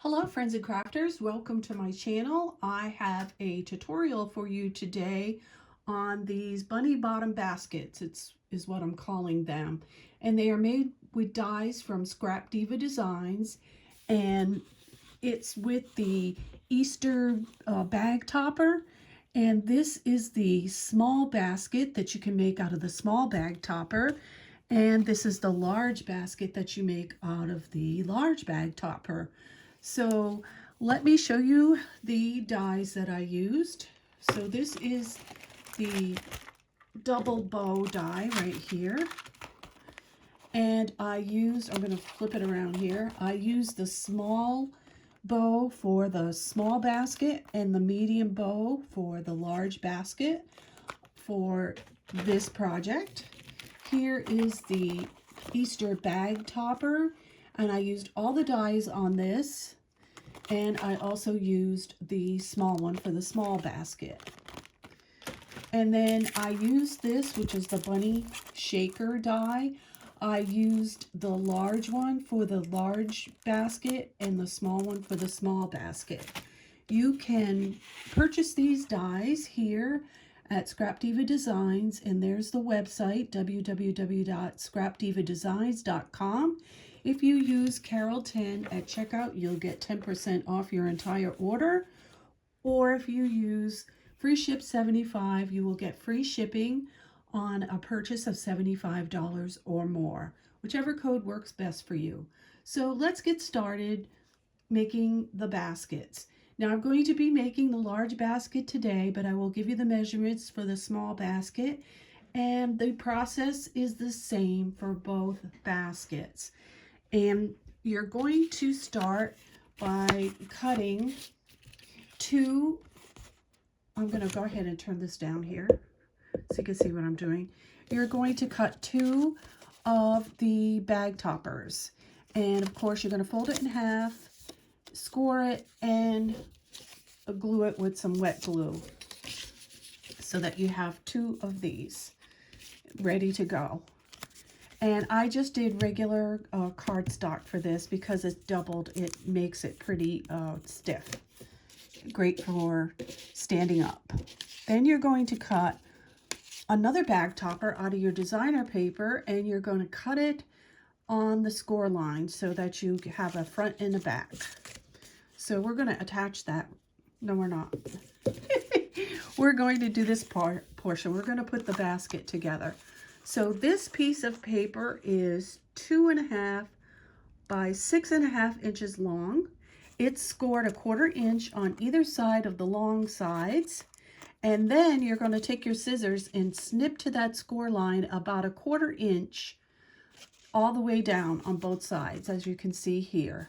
Hello friends and crafters, welcome to my channel. I have a tutorial for you today on these bunny bottom baskets. Is what I'm calling them. And they are made with dies from Scrapdiva Designs, and it's with the Easter bag topper. And this is the small basket that you can make out of the small bag topper. And this is the large basket that you make out of the large bag topper. So let me show you the dies that I used. So this is the double bow die right here. And I'm going to flip it around here. I used the small bow for the small basket and the medium bow for the large basket for this project. Here is the Easter bag topper, and I used all the dies on this, and I also used the small one for the small basket. And then I used this, which is the bunny shaker die. I used the large one for the large basket and the small one for the small basket. You can purchase these dies here at Scrapdiva Designs, and there's the website, www.scrapdivadesigns.com. If you use Carol10 at checkout, you'll get 10% off your entire order. Or if you use Free Ship 75, you will get free shipping on a purchase of $75 or more, whichever code works best for you. So let's get started making the baskets. Now I'm going to be making the large basket today, but I will give you the measurements for the small basket, and the process is the same for both baskets. And you're going to start by cutting two. I'm going to go ahead and turn this down here so you can see what I'm doing. You're going to cut two of the bag toppers, and of course you're going to fold it in half, score it, and glue it with some wet glue so that you have two of these ready to go. And I just did regular cardstock for this because it's doubled. It makes it pretty stiff. Great for standing up. Then you're going to cut another bag topper out of your designer paper, and you're going to cut it on the score line so that you have a front and a back. So we're going to attach that. No, we're not. We're going to do this portion. We're going to put the basket together. So this piece of paper is 2.5 by 6.5 inches long. It's scored 1/4 inch on either side of the long sides. And then you're going to take your scissors and snip to that score line about 1/4 inch all the way down on both sides, as you can see here.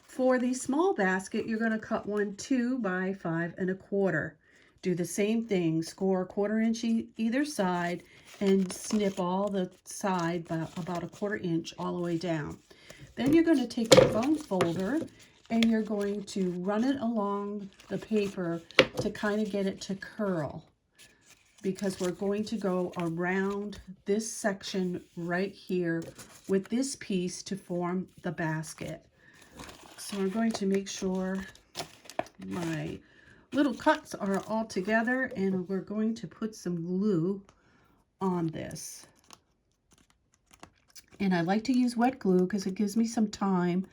For the small basket, you're going to cut one 2 by 5 1/4. Do the same thing, score 1/4 inch either side, and snip all the side by about 1/4 inch all the way down. Then you're going to take your bone folder and you're going to run it along the paper to kind of get it to curl, because we're going to go around this section right here with this piece to form the basket. So I'm going to make sure my little cuts are all together, and we're going to put some glue on this. And I like to use wet glue because it gives me some time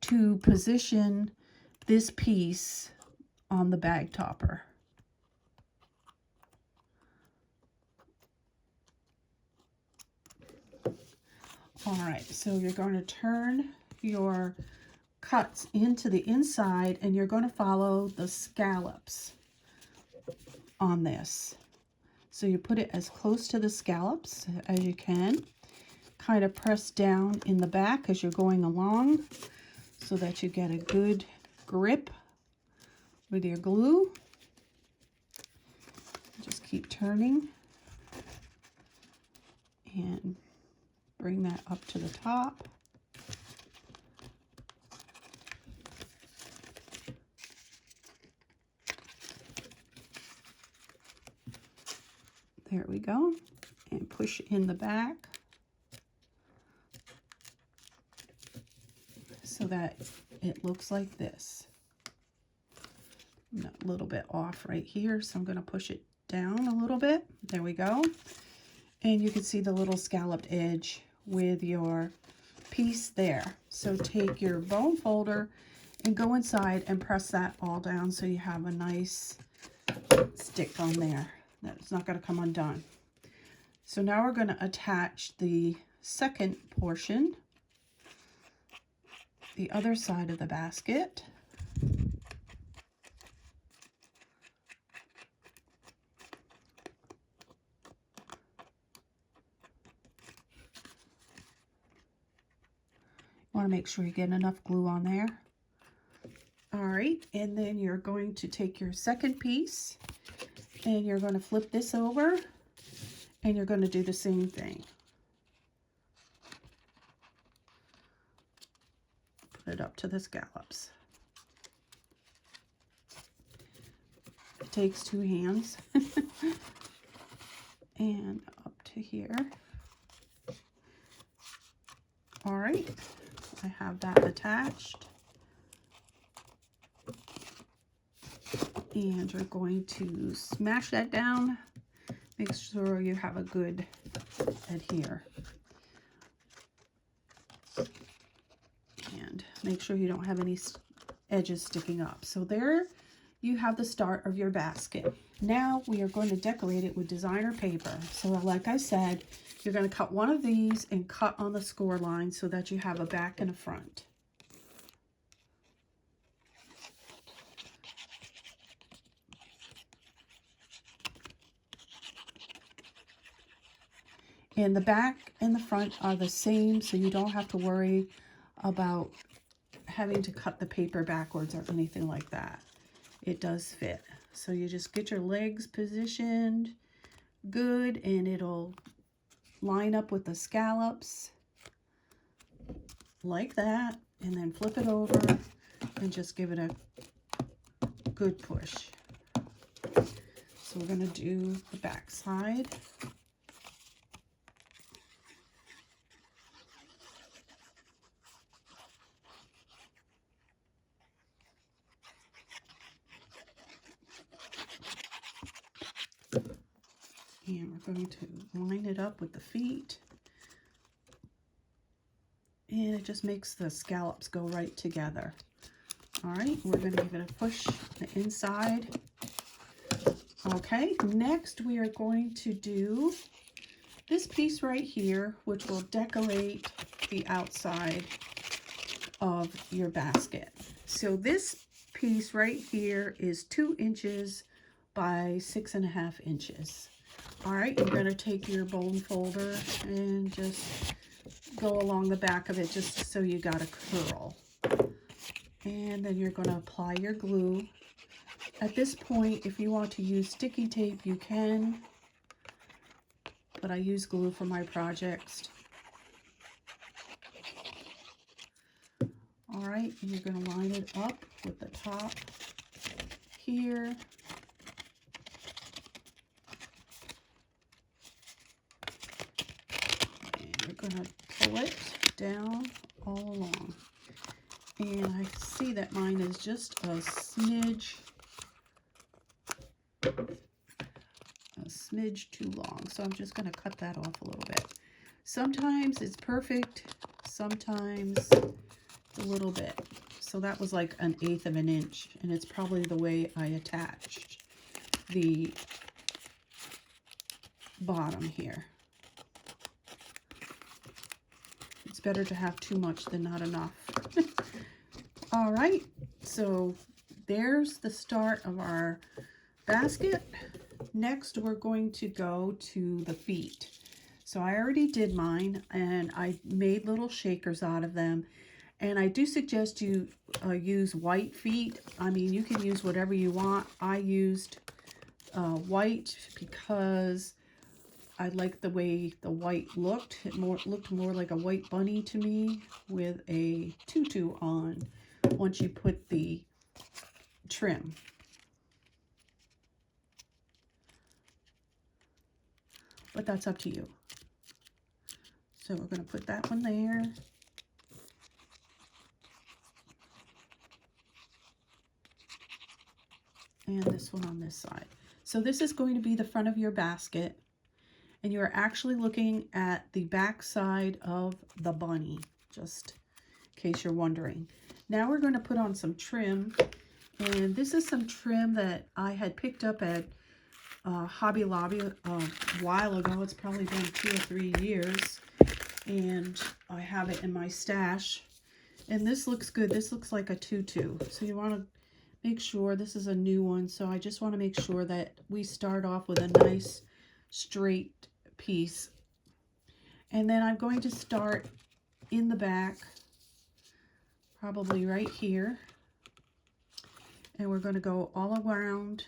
to position this piece on the bag topper. All right, so you're going to turn your cuts into the inside, and you're going to follow the scallops on this. So you put it as close to the scallops as you can. Kind of press down in the back as you're going along so that you get a good grip with your glue. Just keep turning and bring that up to the top. There we go. And push in the back so that it looks like this. A little bit off right here, so I'm going to push it down a little bit. There we go. And you can see the little scalloped edge with your piece there. So take your bone folder and go inside and press that all down so you have a nice stick on there. That's not going to come undone. So now we're going to attach the second portion, the other side of the basket. Want to make sure you get enough glue on there. All right, and then you're going to take your second piece and you're going to flip this over and you're going to do the same thing. Put it up to the scallops. It takes two hands. And up to here. All right, I have that attached. And you're going to smash that down. Make sure you have a good adhere. And make sure you don't have any edges sticking up. So there you have the start of your basket. Now we are going to decorate it with designer paper. So like I said, you're going to cut one of these and cut on the score line so that you have a back and a front. And the back and the front are the same, so you don't have to worry about having to cut the paper backwards or anything like that. It does fit. So you just get your legs positioned good and it'll line up with the scallops like that, and then flip it over and just give it a good push. So we're going to do the back side. And we're going to line it up with the feet. And it just makes the scallops go right together. All right, we're going to give it a push the inside. Okay, next we are going to do this piece right here, which will decorate the outside of your basket. So this piece right here is 2 inches by 6.5 inches. All right, you're going to take your bone folder and just go along the back of it just so you got a curl. And then you're going to apply your glue. At this point, if you want to use sticky tape, you can, but I use glue for my projects. All right, and you're going to line it up with the top here. Going to pull it down all along, and I see that mine is just a smidge too long, so I'm just going to cut that off a little bit. Sometimes it's perfect, sometimes it's a little bit. So that was like 1/8 of an inch, and it's probably the way I attached the bottom here. It's better to have too much than not enough. All right, so there's the start of our basket. Next, we're going to go to the feet. So I already did mine, and I made little shakers out of them. And I do suggest you use white feet. I mean, you can use whatever you want. I used white because I like the way the white looked. It looked more like a white bunny to me with a tutu on once you put the trim. But that's up to you. So we're going to put that one there. and this one on this side. So this is going to be the front of your basket, and you're actually looking at the back side of the bunny, just in case you're wondering. Now we're going to put on some trim, and this is some trim that I had picked up at Hobby Lobby a while ago. It's probably been 2 or 3 years, and I have it in my stash. And this looks good. This looks like a tutu. So you want to make sure this is a new one. So I just want to make sure that we start off with a nice straight piece. And then I'm going to start in the back, probably right here. And we're going to go all around.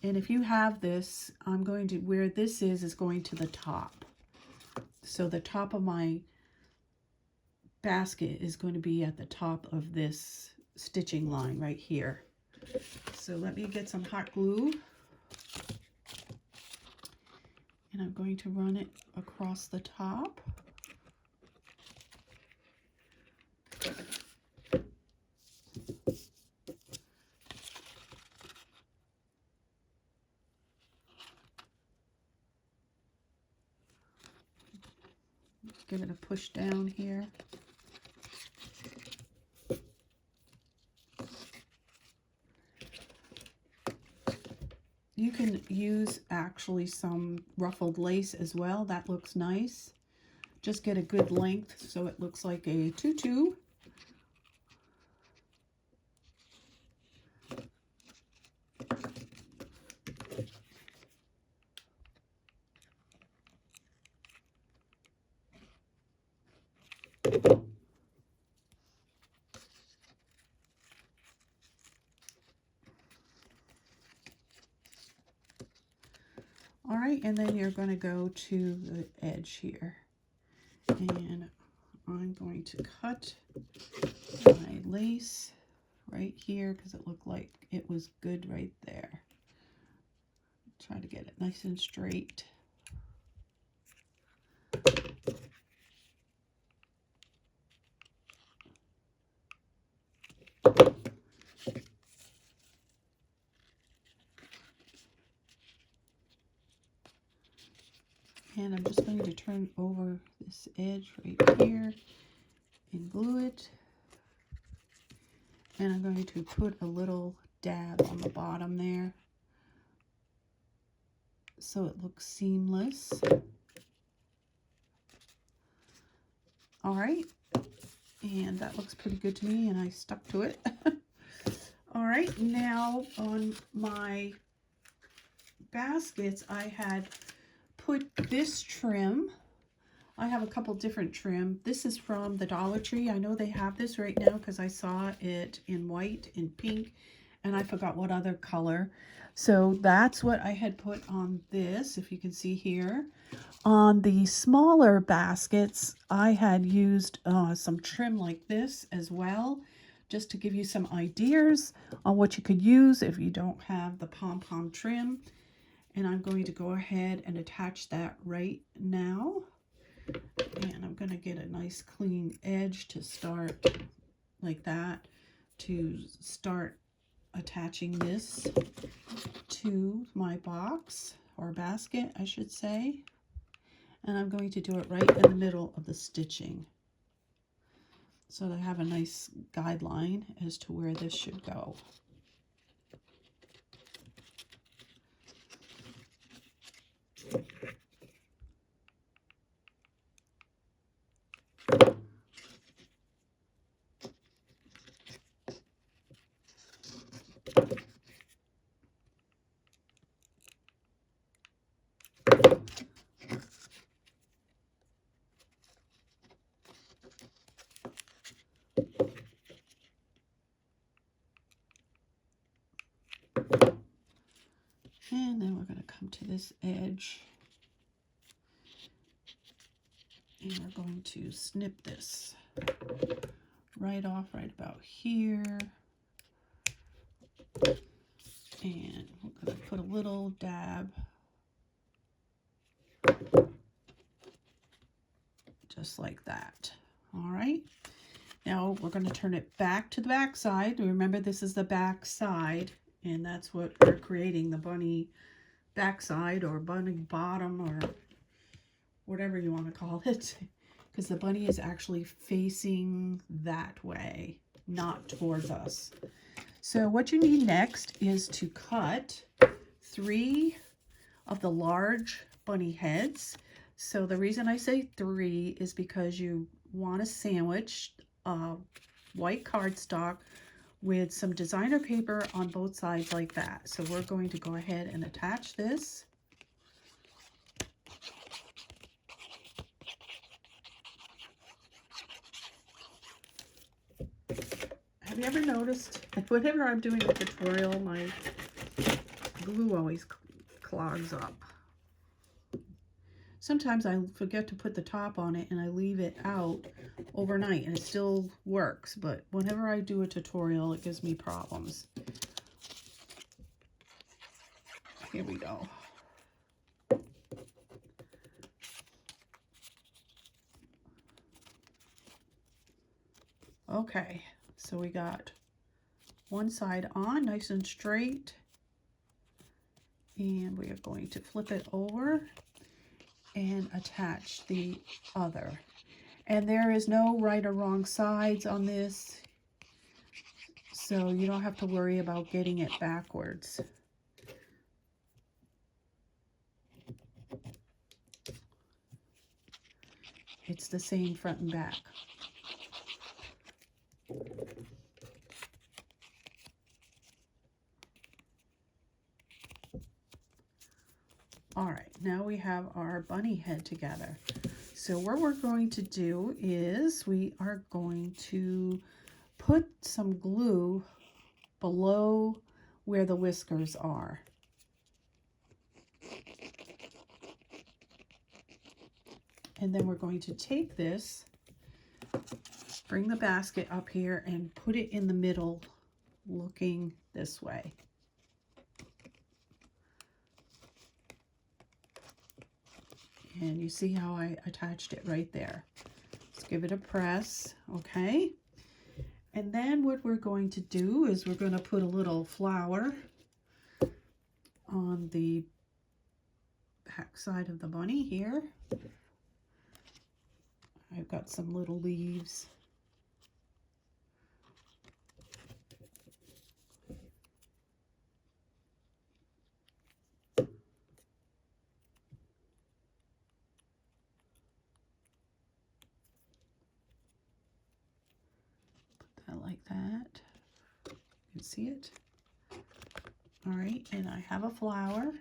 And if you have this, I'm going to, where this is going to the top. So the top of my basket is going to be at the top of this stitching line right here. So let me get some hot glue. And I'm going to run it across the top. Give it a push down here. You can use actually some ruffled lace as well. That looks nice. Just get a good length so it looks like a tutu. All right, and then you're going to go to the edge here. And I'm going to cut my lace right here because it looked like it was good right there. Try to get it nice and straight. And I'm just going to turn over this edge right here and glue it. And I'm going to put a little dab on the bottom there so it looks seamless. All right, and that looks pretty good to me, and I stuck to it. All right, now on my baskets, I had put this trim. I have a couple different trim. This is from the Dollar Tree. I know they have this right now because I saw it in white and pink, and I forgot what other color. So that's what I had put on this, if you can see here. On the smaller baskets, I had used some trim like this as well, just to give you some ideas on what you could use if you don't have the pom-pom trim. And I'm going to go ahead and attach that right now. And I'm going to get a nice clean edge to start like that, to start attaching this to my box, or basket I should say. And I'm going to do it right in the middle of the stitching, so that I have a nice guideline as to where this should go. And then we're going to come to this edge, and we're going to snip this right off right about here. And we're going to put a little dab just like that. All right. Now we're going to turn it back to the back side. Remember, this is the back side, and that's what we're creating, the bunny backside or bunny bottom or whatever you want to call it, because the bunny is actually facing that way, not towards us. So what you need next is to cut 3 of the large bunny heads. So the reason I say 3 is because you want to sandwich white cardstock with some designer paper on both sides like that. So we're going to go ahead and attach this. Have you ever noticed, whenever I'm doing a tutorial, my glue always clogs up. Sometimes I forget to put the top on it and I leave it out overnight and it still works, but whenever I do a tutorial, it gives me problems. Here we go. Okay, so we got one side on, nice and straight, and we are going to flip it over and attach the other. And there is no right or wrong sides on this, so you don't have to worry about getting it backwards. It's the same front and back. All right, now we have our bunny head together. So what we're going to do is we are going to put some glue below where the whiskers are. And then we're going to take this, bring the basket up here and put it in the middle, looking this way. And you see how I attached it right there. Just give it a press, okay? And then what we're going to do is we're going to put a little flower on the back side of the bunny here. I've got some little leaves. Like that. You can see it. All right, and I have a flower.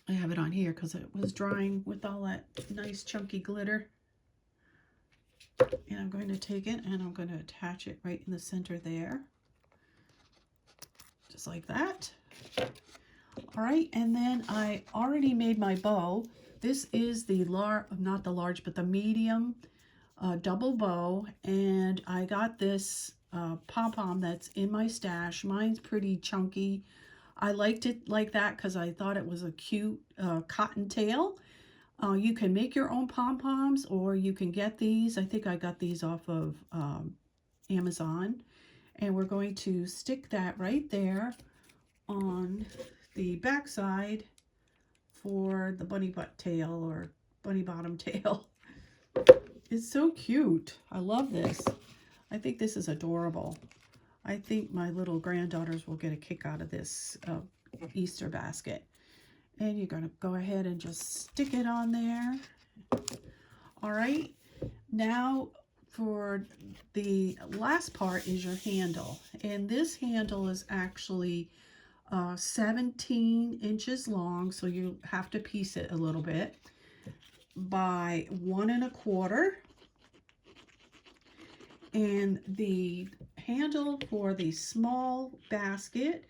I have it on here because it was drying with all that nice chunky glitter. And I'm going to take it and I'm going to attach it right in the center there. Just like that. All right, and then I already made my bow. This is the not the large, but the medium double bow, and I got this pom-pom that's in my stash. Mine's pretty chunky. I liked it like that because I thought it was a cute cotton tail. You can make your own pom-poms, or you can get these. I think I got these off of Amazon. And we're going to stick that right there on the back side for the bunny butt tail or bunny bottom tail. It's so cute. I love this. I think this is adorable. I think my little granddaughters will get a kick out of this Easter basket. And you're going to go ahead and just stick it on there. All right. Now for the last part is your handle. And this handle is actually 17 inches long. So you have to piece it a little bit, by 1 1/4, and the handle for the small basket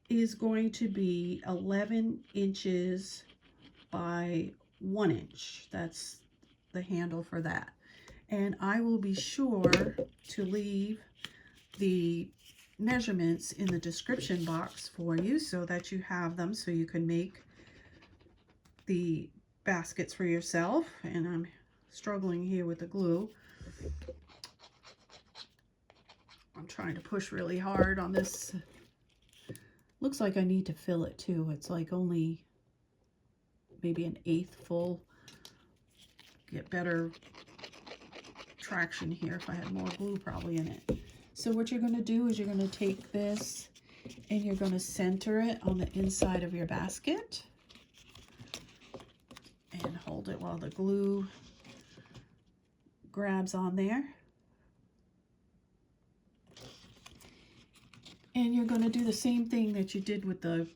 is going to be 11 inches by 1 inch. That's the handle for that. And I will be sure to leave the measurements in the description box for you so that you have them, so you can make the baskets for yourself. And I'm struggling here with the glue. I'm trying to push really hard on this. Looks like I need to fill it too. It's like only maybe an eighth full. Get better traction here. If I had more glue probably in it. So what you're going to do is you're going to take this and you're going to center it on the inside of your basket and hold it while the glue grabs on there. And you're going to do the same thing that you did with the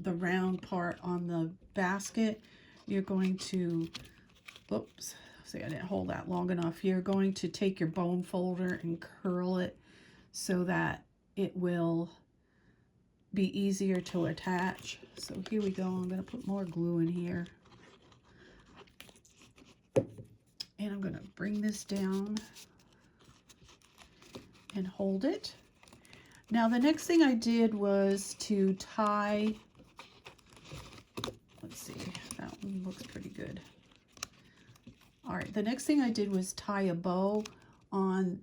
round part on the basket. You're going to, oops, see, I didn't hold that long enough. You're going to take your bone folder and curl it so that it will be easier to attach. So here we go. I'm going to put more glue in here. And I'm going to bring this down and hold it. Now the next thing I did was to tie, let's see, that one looks pretty good. All right, the next thing I did was tie a bow on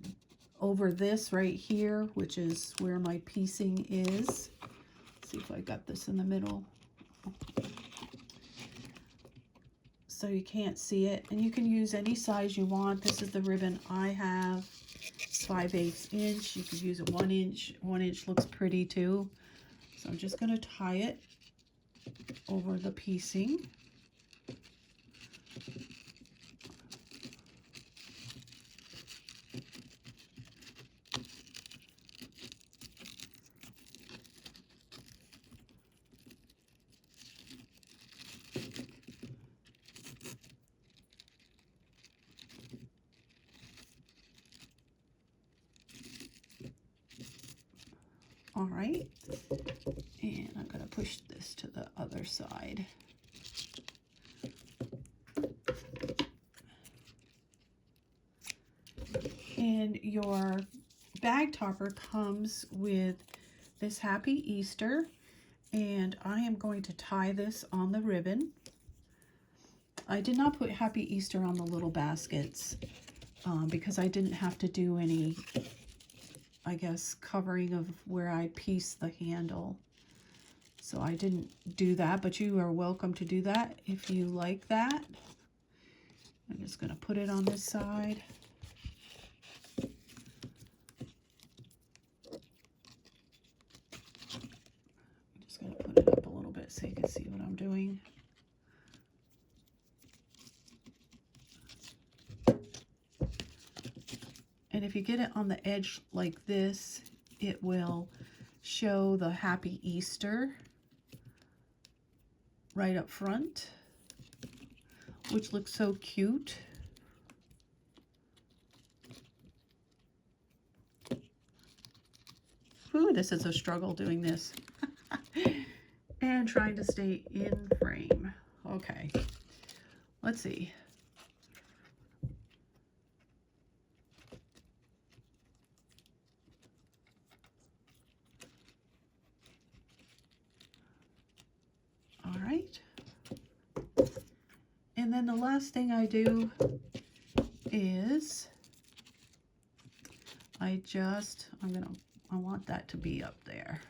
over this right here, which is where my piecing is. Let's see if I got this in the middle. So you can't see it, and you can use any size you want. This is the ribbon I have. 5/8 inch. You could use a 1 inch. 1 inch looks pretty too. So I'm just going to tie it over the piecing. All right, and I'm going to push this to the other side. And your bag topper comes with this Happy Easter, and I am going to tie this on the ribbon. I did not put Happy Easter on the little baskets because I didn't have to do any, I guess, covering of where I pieced the handle. So I didn't do that, but you are welcome to do that if you like that. I'm just going to put it on this side. I'm just going to put it up a little bit so you can see what I'm doing. And if you get it on the edge like this, it will show the Happy Easter right up front, which looks so cute. Ooh, this is a struggle doing this. And trying to stay in frame. Okay, let's see. All right. And then the last thing I do is I want that to be up there.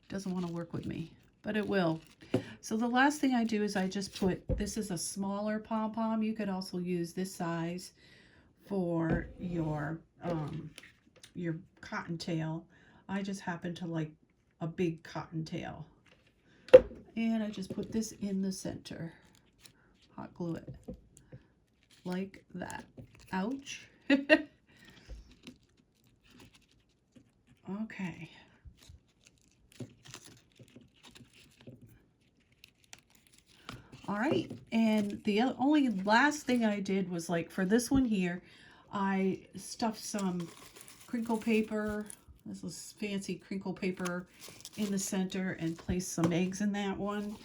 Doesn't want to work with me, but it will. So the last thing I do is I just put, this is a smaller pom-pom. You could also use this size for your cottontail. I just happen to like a big cottontail. And I just put this in the center. Hot glue it like that. Ouch. Okay. All right, and the only last thing I did was, like, for this one here, I stuffed some crinkle paper. This is fancy crinkle paper in the center and placed some eggs in that one.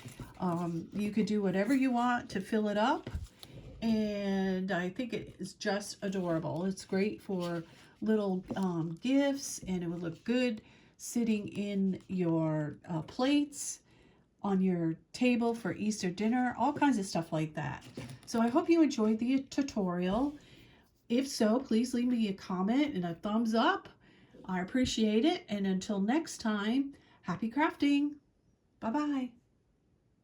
You could do whatever you want to fill it up, and I think it is just adorable. It's great for little gifts, and it would look good sitting in your plates, on your table for Easter dinner, all kinds of stuff like that. So I hope you enjoyed the tutorial. If so, please leave me a comment and a thumbs up. I appreciate it. And until next time, happy crafting. Bye-bye.